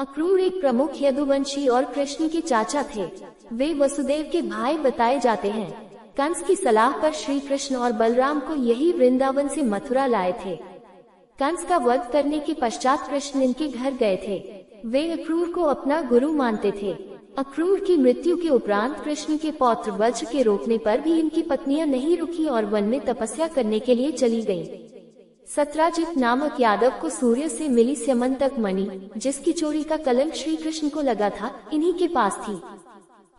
अक्रूर एक प्रमुख यदुवंशी और कृष्ण के चाचा थे। वे वसुदेव के भाई बताए जाते हैं। कंस की सलाह पर श्री कृष्ण और बलराम को यही वृंदावन से मथुरा लाए थे। कंस का वध करने के पश्चात कृष्ण इनके घर गए थे। वे अक्रूर को अपना गुरु मानते थे। अक्रूर की मृत्यु के उपरांत कृष्ण के पौत्र वज्र के रोकने पर भी इनकी पत्नियां नहीं रुकी और वन में तपस्या करने के लिए चली गईं। सत्राजित नामक यादव को सूर्य से मिली स्यमंतक मणि, जिसकी चोरी का कलंक श्री कृष्ण को लगा था, इन्हीं के पास थी।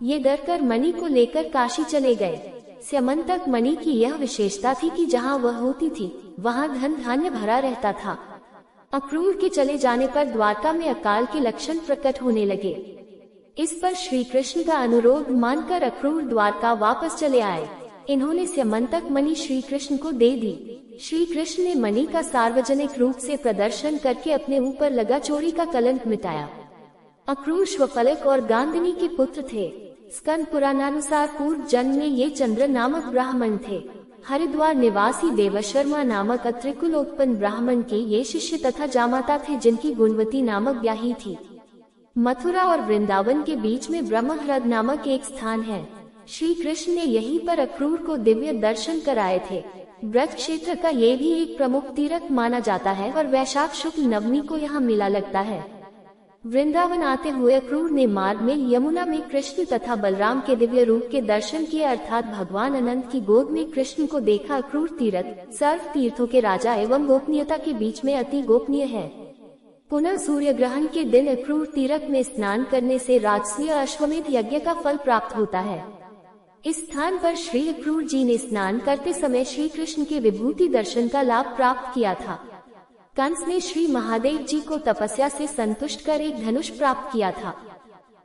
ये डरकर मणि को लेकर काशी चले गए। स्यमंतक मणि की यह विशेषता थी कि जहाँ वह होती थी वहाँ धन धान्य भरा रहता था। अक्रूर के चले जाने पर द्वारका में अकाल के लक्षण प्रकट होने लगे। इस पर श्री कृष्ण का अनुरोध मानकर अक्रूर द्वारका वापस चले आए। इन्होंने स्यमंतक मणि श्री कृष्ण को दे दी। श्री कृष्ण ने मणि का सार्वजनिक रूप से प्रदर्शन करके अपने ऊपर लगा चोरी का कलंक मिटाया। अक्रूर श्वफलक और गांधिनी के पुत्र थे। स्कंद पुराणानुसार पूर्व जन्म में ये चंद्र नामक ब्राह्मण थे। हरिद्वार निवासी देवशर्मा नामक अत्रिकुलोत्पन्न ब्राह्मण के ये शिष्य तथा जामाता थे, जिनकी गुणवती नामक ब्याही थी। मथुरा और वृंदावन के बीच में ब्रह्मह्रद नामक एक स्थान है। श्री कृष्ण ने यहीं पर अक्रूर को दिव्य दर्शन कराए थे। ब्रज क्षेत्र का ये भी एक प्रमुख तीर्थ माना जाता है और वैशाख शुक्ल नवमी को यहाँ मेला लगता है। वृंदावन आते हुए अक्रूर ने मार्ग में यमुना में कृष्ण तथा बलराम के दिव्य रूप के दर्शन किए, अर्थात भगवान अनंत की गोद में कृष्ण को देखा। अक्रूर तीर्थ सर्व तीर्थों के राजा एवं गोपनीयता के बीच में अति गोपनीय है। पुनः सूर्य ग्रहण के दिन अक्रूर तीर्थ में स्नान करने से राजसूय अश्वमेध यज्ञ का फल प्राप्त होता है। इस स्थान पर श्री अक्रूर जी ने स्नान करते समय श्री कृष्ण के विभूति दर्शन का लाभ प्राप्त किया था। कंस ने श्री महादेव जी को तपस्या से संतुष्ट कर एक धनुष प्राप्त किया था।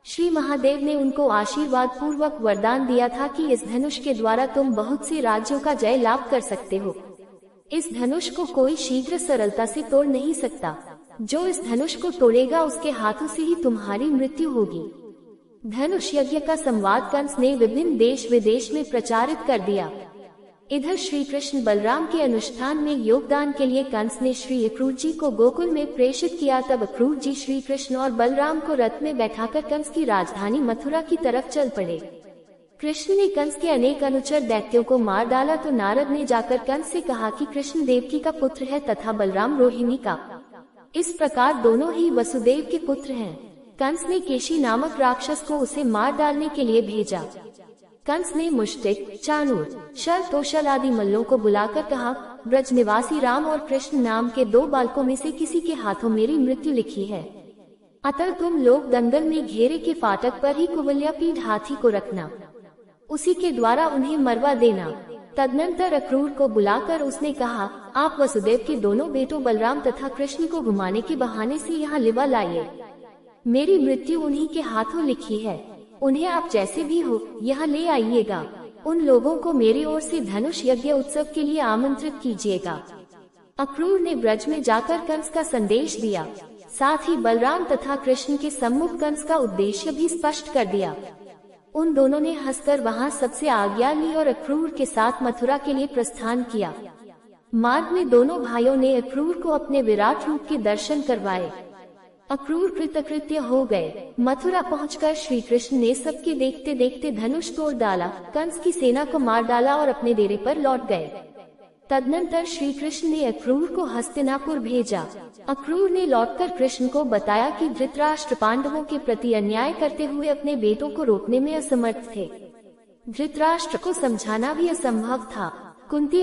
श्री महादेव ने उनको आशीर्वाद पूर्वक वरदान दिया था कि इस धनुष के द्वारा तुम बहुत से राज्यों का जय लाभ कर सकते हो। इस धनुष को कोई शीघ्र सरलता से तोड़ नहीं सकता। जो इस धनुष को तोड़ेगा उसके हाथों से ही तुम्हारी मृत्यु होगी। धनुष यज्ञ का संवाद कंस ने विभिन्न देश विदेश में प्रचारित कर दिया। इधर श्री कृष्ण बलराम के अनुष्ठान में योगदान के लिए कंस ने श्री अक्रूर जी को गोकुल में प्रेषित किया। तब अक्रूर जी श्री कृष्ण और बलराम को रथ में बैठाकर कंस की राजधानी मथुरा की तरफ चल पड़े। कृष्ण ने कंस के अनेक अनुचर दैत्यों को मार डाला तो नारद ने जाकर कंस से कहा कि कृष्ण देवकी का पुत्र है तथा बलराम रोहिणी का। इस प्रकार दोनों ही वसुदेव के पुत्र हैं। कंस ने केशी नामक राक्षस को उसे मार डालने के लिए भेजा। कंस ने मुष्टिक, चाणूर, शर, तोशल आदि मल्लों को बुलाकर कहा, ब्रज निवासी राम और कृष्ण नाम के दो बालकों में से किसी के हाथों मेरी मृत्यु लिखी है। अतः तुम लोग दंगल में घेरे के फाटक पर ही कुवलयापीठ हाथी को रखना, उसी के द्वारा उन्हें मरवा देना। तदनंतर अक्रूर को बुलाकर उसने कहा, आप वसुदेव के दोनों बेटों बलराम तथा कृष्ण को घुमाने के बहाने से यहाँ लिवा लाइए। मेरी मृत्यु उन्हीं के हाथों लिखी है। उन्हें आप जैसे भी हो यहाँ ले आइएगा। उन लोगों को मेरी ओर से धनुष यज्ञ उत्सव के लिए आमंत्रित कीजिएगा। अक्रूर ने ब्रज में जाकर कंस का संदेश दिया। साथ ही बलराम तथा कृष्ण के सम्मुख कंस का उद्देश्य भी स्पष्ट कर दिया। उन दोनों ने हंसकर वहां सबसे आज्ञा ली और अक्रूर के साथ मथुरा के लिए प्रस्थान किया। मार्ग में दोनों भाइयों ने अक्रूर को अपने विराट रूप के दर्शन करवाए। अक्रूर कृतकृत्य हो गए। मथुरा पहुंचकर श्री कृष्ण ने सबके देखते देखते धनुष तोड़ डाला, कंस की सेना को मार डाला और अपने डेरे पर लौट गए। तदनंतर श्री कृष्ण ने अक्रूर को हस्तिनापुर भेजा। अक्रूर ने लौटकर कृष्ण को बताया कि धृतराष्ट्र पांडवों के प्रति अन्याय करते हुए अपने बेटों को रोकने में असमर्थ थे। धृतराष्ट्र को समझाना भी असंभव था। कुंती